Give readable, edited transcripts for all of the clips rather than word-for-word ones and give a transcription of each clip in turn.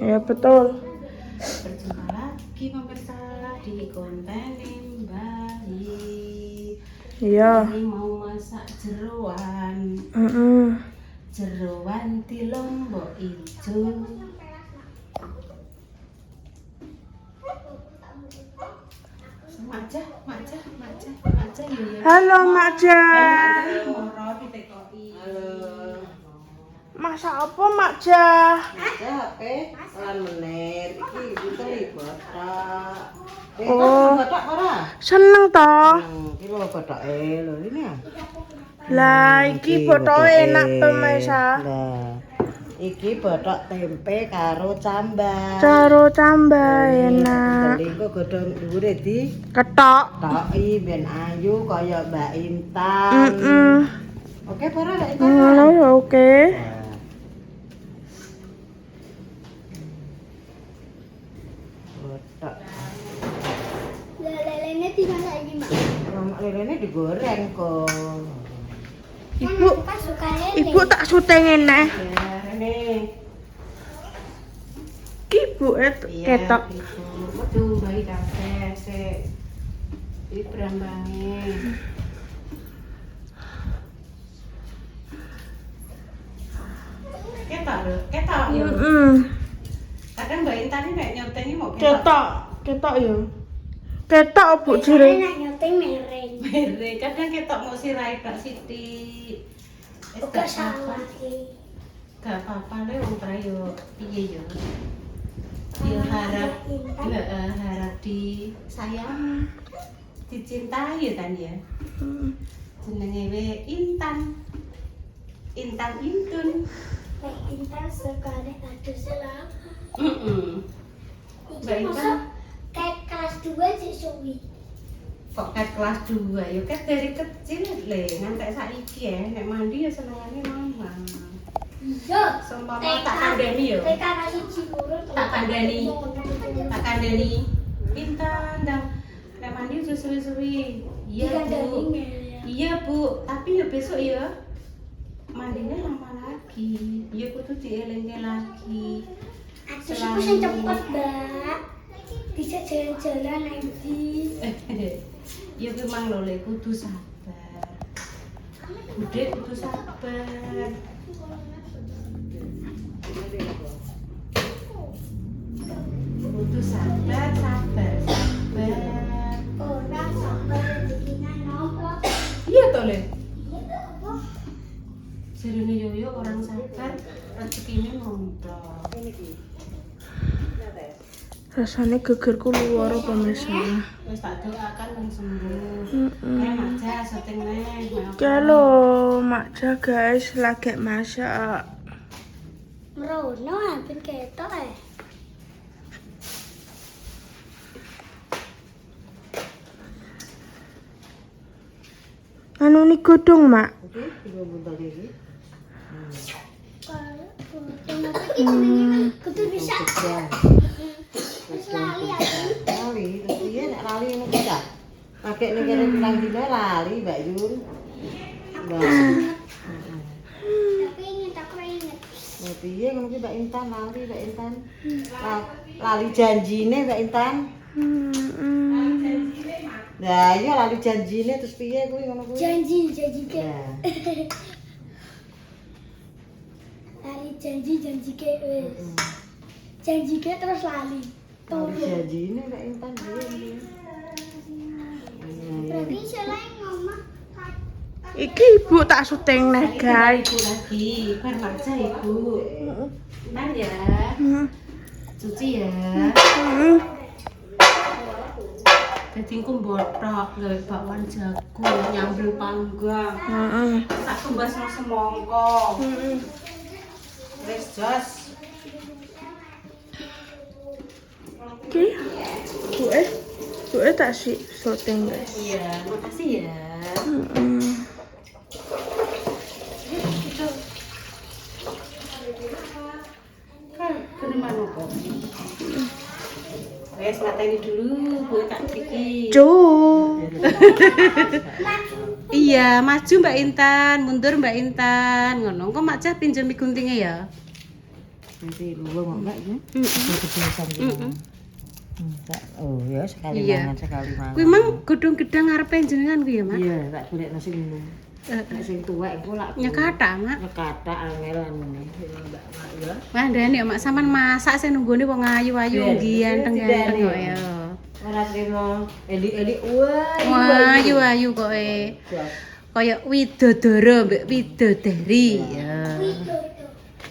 Ya betul. Berjumpa lagi pemirsa di konten Bayi. Iya. Ini mau masak jeroan. Jeroan di Lombok Ijo. Maja ya. Halo Mak Ja. Moro ditekoki. Halo. Masak apa Mak Ja? Maja HP lan menir iki terlibat tak. Oh. Batak ora? Seneng toh. Iki lho batake lho ini ya. Lah iki botoke enak pemirsa. Lah. Iki botok tempe karo cambah. Caro tambah enak. Teli kok godhong dhuwure di Ketok. toki ben ayu kaya Mbak Intan. Oke, para Mbak Intan. Ngono ya oke. Botok. Lelenya tinggal lagi mak. Lemak lelene digoreng kok. Ibu tak syuting neh. Ya, ini. Ibu ketok. Aduh, bayi kafe sik. Iki brambange. Ketok lho, ketok ya. Kadang Mbak Intan ini nek nyotengi mau Ketok, ketok ya. Ketok Bu jere. Enak nyoteng mereng. Mere, kadang ketok mau sirahe Kak Siti. Bukan salah. Gak apa-apa le wong prayo piye ya. Ya harap harap disayang, dicintai ya Tan ya. Jenenge we Intan. Intan Intun. Intan sekali aduh selama. Mbak Intan Kayak kelas 2 sih suwi. kok ket kelas 2 ya ket dari kecil le ngantek saiki ya nek mandi ya senengane mama. Iya. Seumpama tak kandhani ya. TK kelas 1 guru. Tak kandhani. Intan ndang nek mandi aja suwi-suwi. Iya Bu. Iya Bu, tapi ya besok ya mandinya lama lagi. Ya kudu dielingke lagi. Aku sing cepet, Mbak. Bisa jalan-jalan nanti. Ya memang lho le kudu sabar. Bude kudu sabar. Kudu sabar. Orang sabar rezekinya nopo. Iya toh le. Jerene Yoyo orang sabar rezekine montok. Rasanya gegerku luar pemirsa. Wis tak doakan wong sembuh. Kayak aja syuting neh. Halo Mak Ja guys, lagi masak. Merono hampir ketok Anu ni godong Mak. Oke, dua buntal iki. Kalau ini kudu bisa. Terus lali aja. Lali, terus piye nek lali ngono bisa? Pakai ning kene bilang dina lali, Mbak Yun. Tapi ingat aku ingat. Nah, piye ngono ki Mbak Intan lali, Mbak Intan. Lali janjine Mbak Intan. Lah iya lali janjine terus piye kuwi ngono kuwi? Janji ke. Nah, Lali janji ke wis. Janji ke terus lali. lali janjine Mbak Intan piye? Berarti selain ngomong Iki ibu tak syuting neh guys. Ibu lagi, kan aja Ibu. Nang ya. Cuci ya. Dadi engko mbothok gawe bakwan jago nyambel panggang. Tak tumbas nang semangka. Wis jos. Oke. Bu tak syuting guys. Iya, makasih ya. Kan keneman kok. Wes mateni dulu, gue tak bikin. Iya, maju Mbak Intan, mundur Mbak Intan. Ngono, kok Mak Cah pinjemi guntingnya ya? Jadi luwung enggak ya? Heeh. Kebiasaan gitu. Oh ya sekali Iya. mangan sekali mangan. Kuwi mang godhong gedang ngarepe jenengan kuwi ya, Mak? Iya, tak golek nasi minum. Nek sing tuwek engko lak Nyekathak, Mak. nyekathak angel anune. Mbak Mak ya. Ngandani ya, Mak, sampean masak sing nunggone wong ayu-ayu Iya, nggih iya, ganteng-ganteng tidak, kok iya. ya. Ora trimo elik-elik wah. Wah, ayu-ayu kok kaya widodara mbek widodari ya.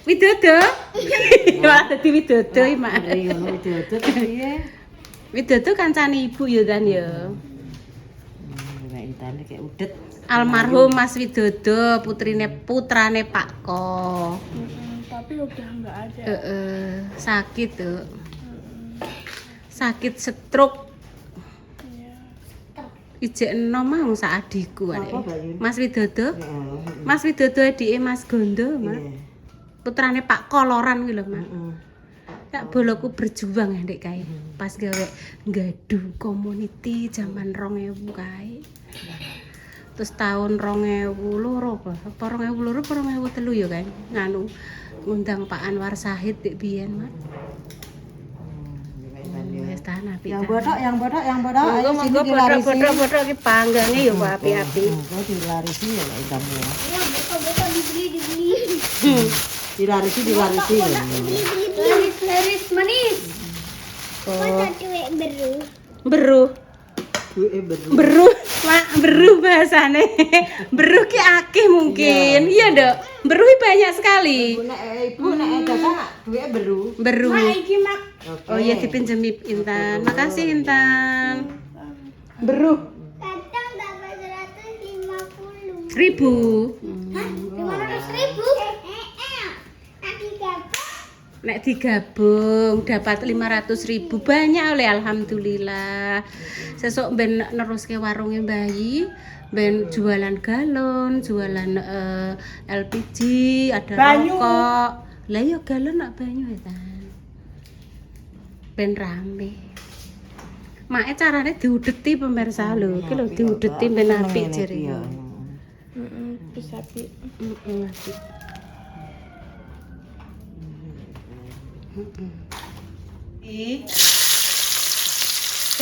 Widodo? Malah dadi widodo iki, Mak. Iya, dodot piye? Widodo kancane ibu ya kan ya. Nek intane kayak udet. Almarhum Mas Widodo, putrane Pak Ko. Tapi udah nggak ada. Sakit tuh. Sakit stroke. Ijek enom mau sak adikku arek. Apa, Mbak Yun? Mas Widodo. Heeh. Mas Widodo adike Mas Gondo, Mak. Putrane Pak Koloran kuwi lho, Mak. Tak boloku berjuang ndek kae. Pas gawe ngadu community zaman 2000 kae. Terus tahun 2002 apa 2002 apa 2003 ya kan nganu ngundang Pak Anwar Sahid dik biyen, Mak. Wis tahan api. Yang bodok. Ayo Monggo sini dilarisi. bodok iki panggange ya kok api-api. Kok dilarisi ya lek intanmu. Iya, betul dibeli. Dilarisi. Laris manis. Oh, Masa cuek beru. beruh. Duwe beru. Beruh, Mak, beruh bahasane. Beruh ki akeh mungkin. Iya, Nduk. Beruh ki banyak sekali. Ibu nek dadak duwe beru. Beruh. Iki mak. Oh iya dipinjemi Intan. Makasih Intan. Beruh. Kadang dapat 150. 1000. 500.000. Nanti dapat. Nek digabung dapat 500.000 banyak oleh alhamdulillah. Sesuk ben neruske warunge bayi, ben jualan galon, jualan LPG, ada Banyu. rokok. Lah ya galon nak banyu ya Tan. Ben rame. Make carane diudeti pemirsa lho, iki lho diudeti ben apik jere. Bisa pi. Apik.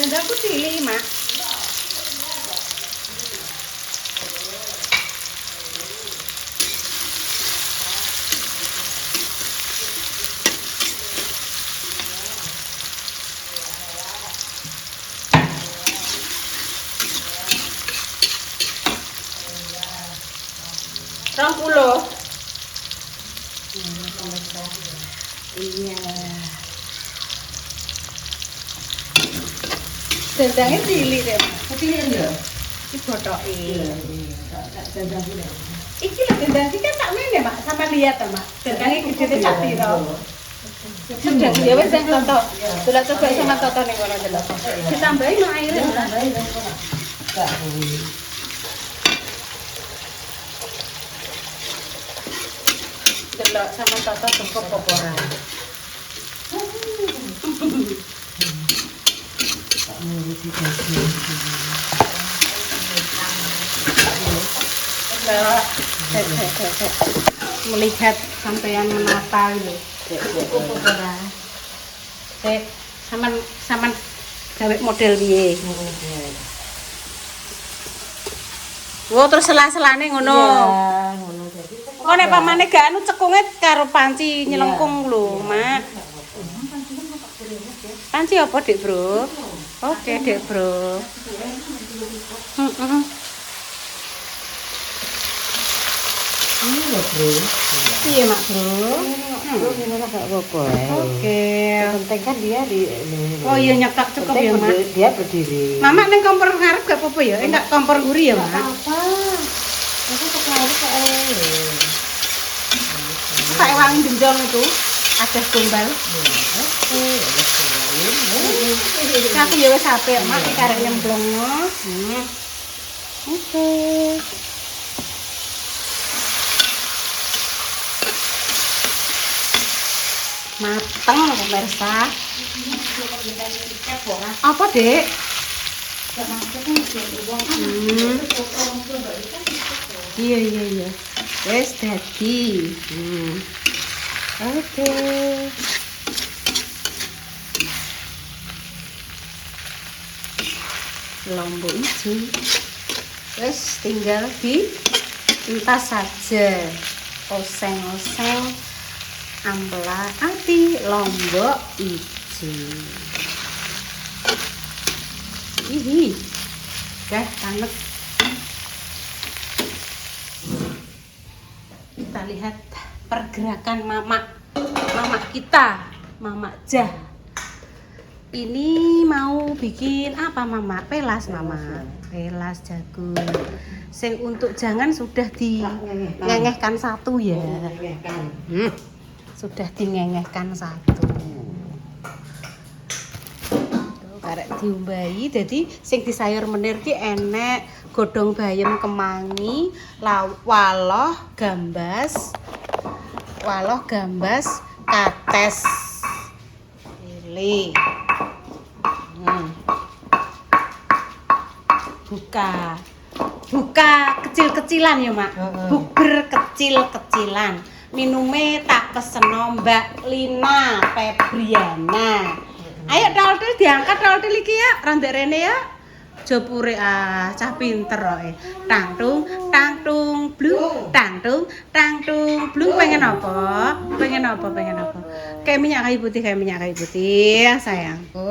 Dan aku cilik, Mak. Rong puluh. Iya. Dendangnya cilik deh. Kecil ya. Iki botoke. Iki lho dendang iki kan sak mene, Mak. Sama lihat ta, Mak. Dendangnya gedene sak piro. Sudah ya wis sing toto. Sudah coba sama toto ning kono delok. Ditambahi no airnya. Delok sama toto cukup apa ora. Melihat sampean menata gitu. Cukup ora. Saman gawe model piye? Wo terus selah-selane ngono. Iya, ngono jadi. Kok nek pamane gak anu cekunge karo panci nyelengkung lho, Mak. Panci apa, Dik, Bro? Oke, Dik, Bro. Heeh. Iya, Bro. Iya, Mak, Bro. Bro, gimana gak apa-apa. Oke. Penting kan dia di Oh iya nyekak cukup ya, Mak. Dia berdiri. Mama ning kompor ngarep gak apa-apa ya? Enggak kompor guri ya, Mak? Apa? Itu sekali Kayak wangi jenjong itu. Ada gombal. Aku ya wis apik, Mak, iki karek nyemplung. Oke. Mateng pemirsa. Apa, Dek? Iya. Wes dadi. Oke. Lombok hijau. Wes tinggal dientas saja. Oseng-oseng ampela ati lombok hijau. Hihi. Dah tanek. Kita lihat pergerakan mama kita, Mama Jah. Ini mau bikin apa Mama? Pelas Mama. Pelas jagung. Sing untuk jangan sudah dingengehkan satu ya. Sudah dingengehkan satu. Karek diumbahi, jadi sing disayur menir ki enek godhong bayem kemangi, waloh gambas, kates. Pilih. Buka kecil-kecilan ya Mak. Bukber kecil-kecilan. Minume tak peseno Mbak Lina Febriana. Ayo tol-tol diangkat tol-tol iki ya, randek rene ya. Jopure cah pinter kok. Tangtung, blung, tangtung, blung. Pengen apa? Kayak minyak kayu putih ya sayangku.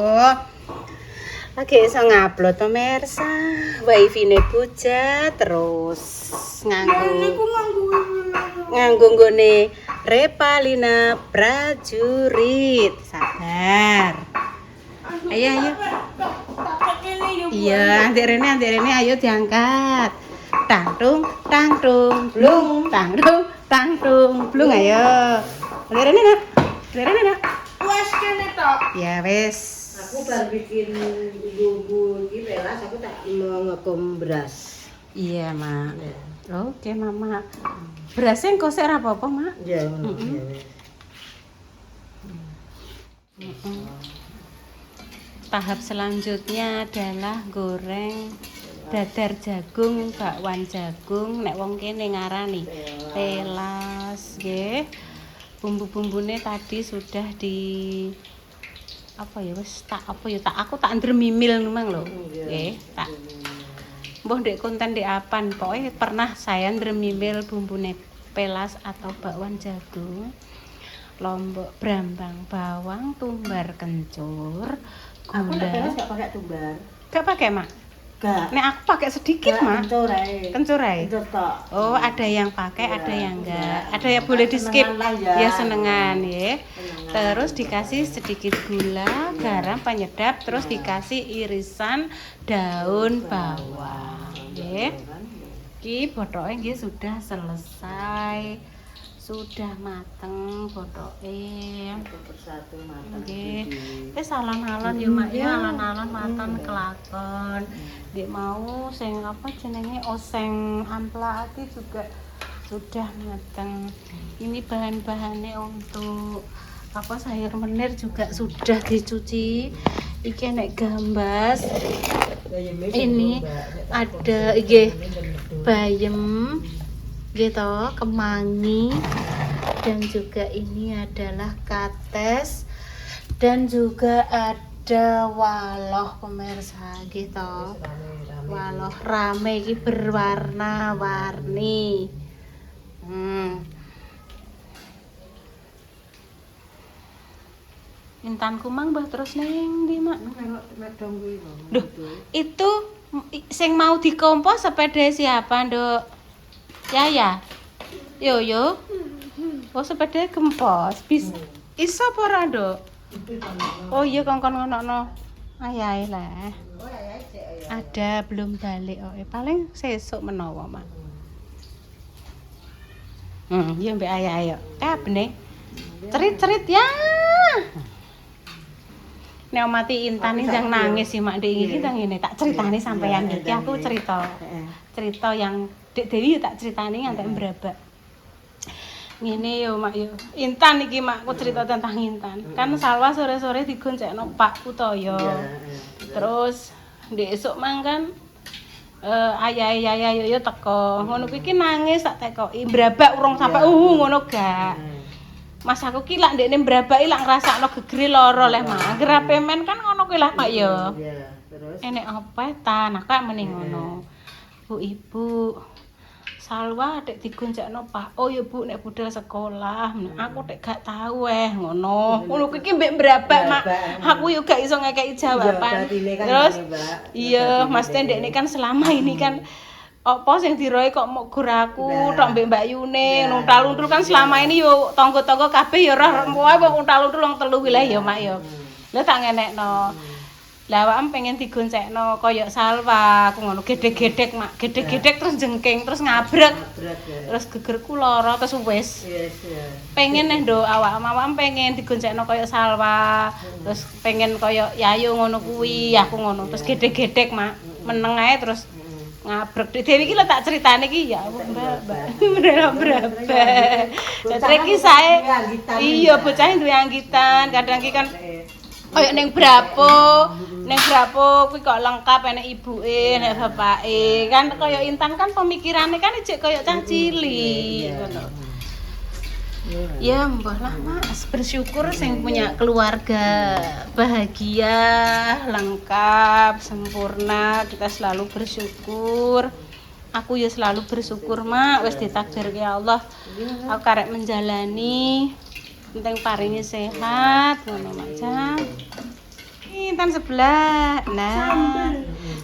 Oke, iso ngupload pemirsa. Wifi-ne bujat terus nganggo nggone Repalina prajurit. Sabar. Ayo. Iya, antik rene ayo diangkat. Tangtung, blung, blung ayo. Antik rene nak. Wes kene tok. Ya wes. Aku baru bikin bumbu iki pelas, aku tak mau ngekom beras. Iya, Mak. Oke, Mama. Berasnya engko sik ora apa-apa, Mak. Iya. Tahap selanjutnya adalah goreng dadar jagung, bakwan jagung, nek wong kene ngarani pelas, nggih. Bumbu-bumbune tadi sudah aku tak ndremimil memang lho. Nggih, tak. Mbah ndek konten ndek apan, pokoke pernah saya ndremimil bumbune pelas atau bakwan jagung. Lombok brambang bawang, tumbar kencur, Aku gula. enggak pakai tumbar. Gak pakai, Mak? Enggak. Nek aku pakai sedikit, Mak. Kencur ae. Kencur ae. Kencur tok. Oh, ada yang pakai, ada yang enggak. Ada yang boleh di skip. Senengan lah ya. Ya senengan ya. Terus dikasih sedikit gula, garam, penyedap, terus dikasih irisan daun bawang. Nggih. Iki botoke nggih sudah selesai. Sudah mateng botoke. Persatu mateng. Nggih. Wis alon-alon ya Mak ya, alon-alon mateng kelakon. Nek mau sing apa jenenge oseng ampla ati juga sudah mateng. Ini bahan-bahannya untuk apa sayur menir juga sudah dicuci. Iki nek gambas. Ini ada iki bayem gitu, kemangi, dan juga ini adalah kates, dan juga ada waloh pemirsa gitu. Waloh rame iki berwarna-warni. Intan kumang bah terus neng di mak. Duh, itu sing mau dikompos sepeda siapa, Nduk? Ya. Yo. Oh, sepeda gempos. Iso apa ora, Nduk? Oh iya kongkon ngono. Ayahe lah. Ada belum balik paling sesuk menawa, Mak. Iya mbek ayahe yo. Bener. Cerit-cerit ya. Nek mati Intan iki jang nangis sih Mak Dek iki tang ngene tak critani sampean iki aku cerita yang Dek Dewi tak critani ngantek mbrabak. Ngene yo Mak yo. Intan iki Mak aku cerita tentang Intan. Kan Salwa sore-sore digoncekno Pak Utoyo. Terus ndek esuk mang kan ayah yo teko. Ngono kuwi ki nangis tak tekoki mbrabak urung sampe ngono gak. Mas aku ki lak ndekne mbrabaki lak ngrasakno gegere lara leh mak. Anggere pemen kan ngono kuwi lah mak ya. Iya, terus Enek apa ta? Nah kok mending ngono. Bu Ibu, Salwa dek digonjakno Pak. Oh ya Bu nek budal sekolah. Aku dek gak tahu ngono. Ngono iki mbek mbrabak mak. Aku yo gak iso ngekeki jawaban. Terus iya Mas Tendek kan selama ini kan apa sing diroe kok mok gur aku tok mbek Mbak Yune nuntal-untul kan selama ini yo tangga-tangga kabeh yo roh pokoke kok untal-untul wong telu ki ya mak yo. Lah tak ngenekno. Lah awakmu pengen digoncekno kaya Salwa, aku ngono gedhe-gedhek mak, gedhe-gedhek terus jengking terus ngabrek. Terus gegerku lara terus wis. Pengen ndo awakmu pengen digoncekno kaya Salwa, terus pengen kaya Yayu ngono kuwi, aku ngono. Terus gedhe-gedhek mak, meneng ae terus ngabrek. Dewi iki lho tak critane iki ya Mbak. Berapa. Jare iki sae iya bocah duwe anggitan, kadang iki kan kaya ning brapo kuwi kok lengkap enek ibuke, enek bapake. Kan kaya Intan kan pemikirane kan ijek kaya cah cilik ngono. Ya mbah lah Mas, bersyukur sing punya keluarga bahagia, lengkap, sempurna. Kita selalu bersyukur. Aku ya selalu bersyukur mak, wis ditakdirke Allah. Aku karek menjalani, penting paringi sehat ngono mak Jam. Intan sebelah. Nah,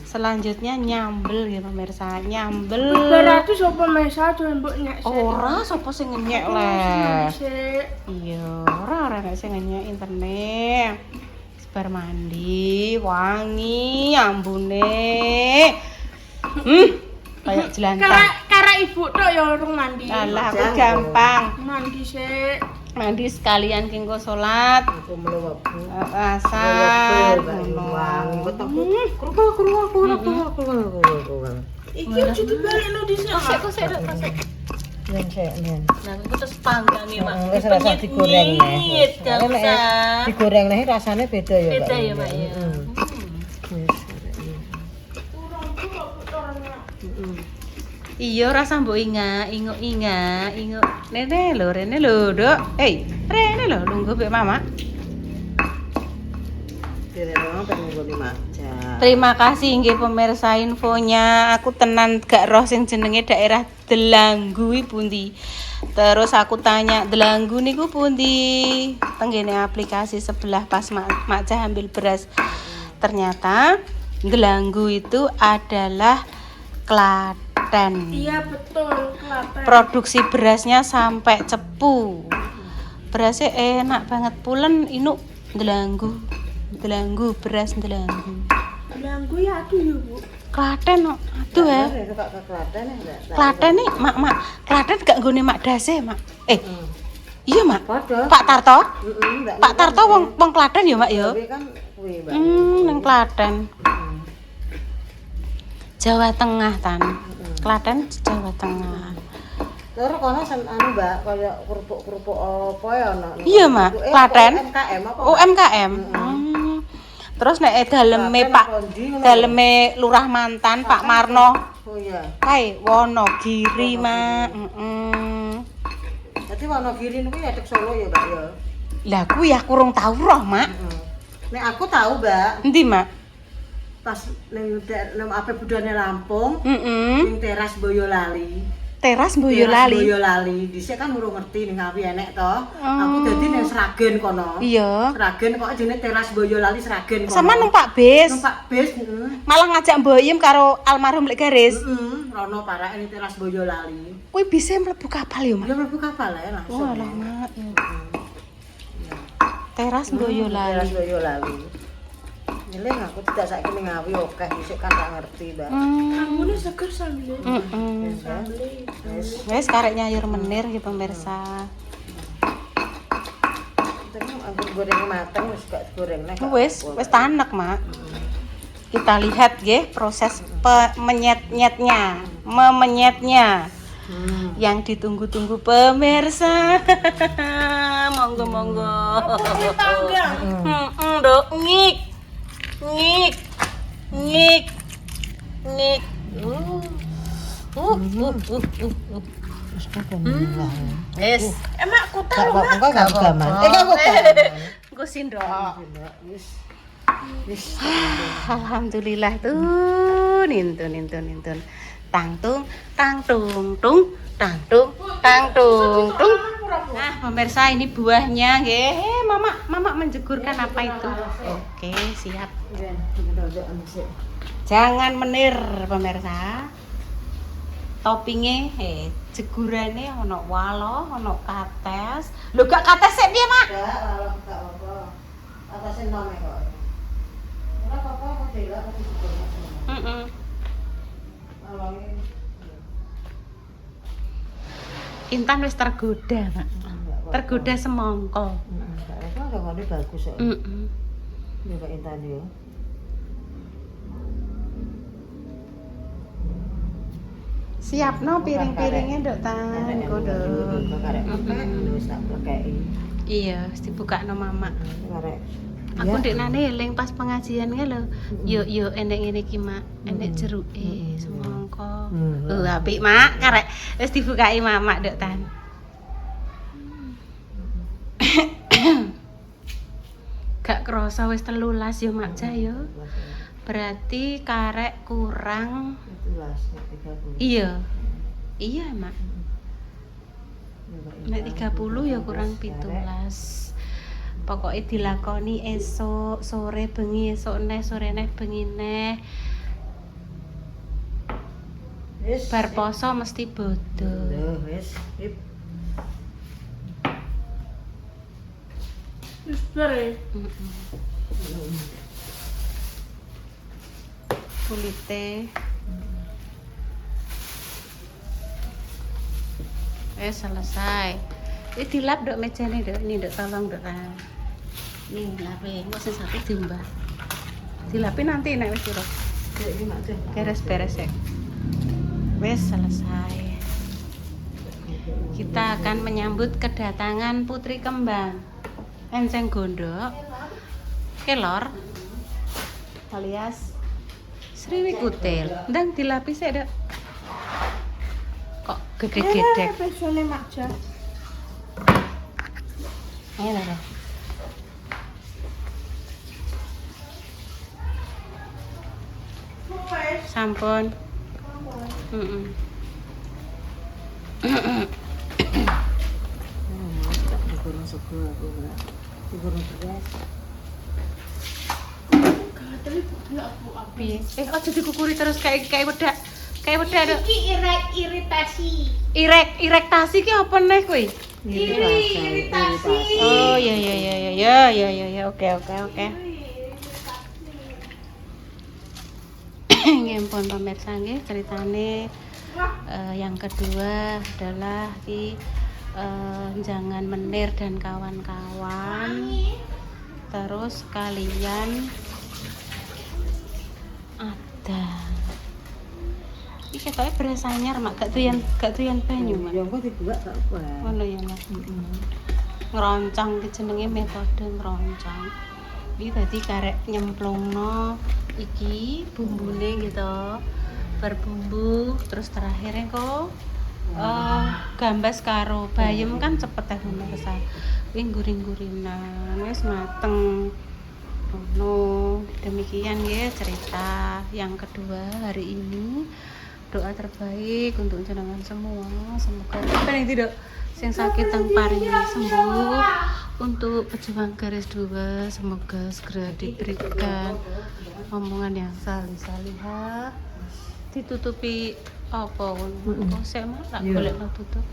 selanjutnya nyambel ya pemirsa, nyambel. 200 apa mesa tuh mbok nyek sik. Ora sapa sing ngenyek le. Iya, ora nek sing ngenyek interne. Bar mandi, wangi ambune. Kayak jelantah. Karek ibu tok ya urung mandi. Alah, aku gampang. Mandi sik. Mandi sekalian kengko salat. aku mlebu. Asar. Wangi betul. Iki aja dibalekno dhisik. Kosek. Yen sik yen. Nah, aku terus panggangi mak. Wis rasa digoreng neh. Gak usah. Digoreng neh rasane beda ya, Pak. Beda ya, Pak ya. Iya rasa mbok inguk. Rene lho, Dok. Rene lho lungguh mbek Mama. Terima kasih nggih pemirsa infonya. Aku tenan gak roh sing jenenge daerah Delanggu kuwi pundi. Terus aku tanya, Delanggu niku pundi? Tenggene aplikasi sebelah pas Mak Cah ambil beras. Ternyata Delanggu itu adalah Klaten. Iya betul, Klaten. Produksi berasnya sampai cepu. Berasnya enak banget, pulen inuk Delanggu beras Delanggu. Delanggu ya aduh ya, Bu. Klaten kok. Aduh ya. Klaten nih, Mak. Klaten gak nggone Mak Dase, Mak. Iya, Mak. Pak Tarto? Pak Tarto wong Klaten ya, Mak ya. Ning Klaten. Jawa Tengah tan. Klaten Jawa Tengah. Terus kono anu Mbak, kaya kerupuk-kerupuk apa ya ono. Iya, Mak. Klaten. UMKM apa? UMKM. Terus nek daleme Lurah Mantan Pak Marno. Oh iya. Kae Wonogiri, Mak. Dadi Wonogiri niku ya tek Solo ya, Mbak ya. Lah kuwi aku urung tau roh, Mak. Nek aku tahu, Mbak. Endi, Mak? Pas ning ape budane Lampung, Heeh. ning teras Boyolali. Teras Boyolali. Boyolali. Dhisik kan urung ngerti ning Ngawi enek to. Aku dadi ning Sragen kono. Iya. Sragen kok jenenge teras Boyolali Sragen kono. Sama numpak bis. Numpak bis, heeh. Malah ngajak Mboyem karo almarhum Lek Garis. Rono parake ning teras Boyolali. Kuwi bisa mlebu kapal ya, Mak? Ya mlebu kapal ya langsung. Oh, alah, Mak. Teras Boyolali. Teras Boyolali. Nyeling aku tidak saiki ning Ngawi akeh dhisik kan gak ngerti, Mbak. Ambune seger sambil. Wes karek nyayur menir ya pemirsa. Terus anggur goreng mateng wis gak digoreng nek. Wes tanek, Mak. Kita lihat nggih proses memenyetnya. Yang ditunggu-tunggu pemirsa. Monggo. Dok ngik. Wis kakek lah. Wis. Emak ku Gak tahu apa-apa, mak. gak gaman. Gak apa-apa. Engko sindok. Wis. Wis. Alhamdulillah tuh, nintun. Tang tung, tang tung tung, tang tung, tang tung tung. Nah, pemirsa ini buahnya nggih. Mama menjegurkan apa itu? Oke, siap. Jangan menir pemirsa. Toppingnya jegurane ono walo, ono kates. Lho gak kates sik piye, Mak? Gak apa-apa. Atasin nome kok. Ora apa-apa kok delok kok dicukur. Heeh. Intan wis tergoda, Mak. Tergoda semongko. Heeh, gak apa-apa, bagus kok. Heeh. Ya Kak Intan yo. Siap no piring-piringnya Dok Tan. Kodo. Wis tak plekeki. Iya, wis dibukakno Mama. Karek. Aku ndek nane eling pas pengajiannya lho. Yo enek ngene iki, Mak. Enek jeruke semongko. Apik, Mak. Karek wis dibukaki Mama Dok Tan. Gak kerasa wis 13 yo Mak Jah yo. Berarti karek kurang 30. iya. Iya, Mak. Nek 30 ya kurang 17. Pokoknya dilakoni esok, sore bengi, esok neh, sore neh, bengi neh. Wis. Bar poso mesti bodo. Wis. Sip. Wis bare. Kulite. Selesai. Ini dilap Dok mejane Dok. Ini Dok tolong Dok. Nih lape, engko sing satu dimbah. Dilapi nanti nek wis kira. Iki mak teh. Beres-beres ya. Wes selesai. Kita akan menyambut kedatangan putri kembang Enceng Gondok Kelor alias Sriwi Kutil. Ndang dilapis ya Dok. Kok gede-gede. Pesone Mak Jah. Ayo lah. Sampun. Dikurung sego aku ora. Dikurung beras. Piye? Aja dikukuri terus kayak wedak. Kayak wedak Dok. Iki iritasi. Irektasi ki apa neh kowe? Iritasi. Oh ya. Oke. Ngempon pemirsa nggih ceritane yang kedua adalah di jangan menir dan kawan-kawan. Terus kalian ada iki ketoke beras anyar Mak gak doyan banyu Mak. Ya engko dibuat gak apa. Ngono ya Mak. Ngeroncong ki jenenge metode ngeroncong. Iki dadi karek nyemplungno iki bumbune gitu. Berbumbu terus terakhirnya kok gambas karo bayem kan cepet ya pemirsa. Kuwi guring-gurinan wis mateng. No, demikian ya cerita yang kedua hari ini. Doa terbaik untuk jenengan semua, semoga apa yang tidak sing sakit teng paring sembuh. Untuk pejuang garis 2 semoga segera diberikan omongan yang salih-salihah, ditutupi apa kok sik Mak tak golekno tutup.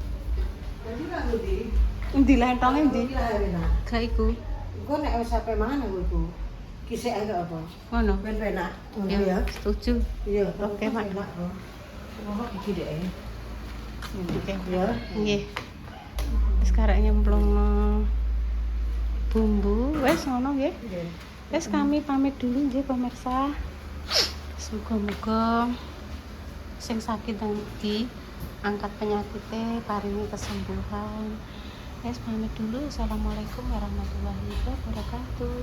Endi lentonge endi? Gak iku. Engko nek wis sampe mangan aku iku. Kisik ae gak apa. Ngono. Ben penak. Ngono Ya, ya. setuju. Iya, Oke, Mak. Oh, iki deh. Oke. Ya. Nggih. Sekarang nyemplungno bumbu, wes ngono nggih. Wes kami pamit dulu nggih pemirsa. Semoga-moga sing sakit nanti angkat penyakitnya, paringi kesembuhan. Wes pamit dulu. Assalamualaikum warahmatullahi wabarakatuh.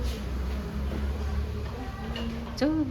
Ciao.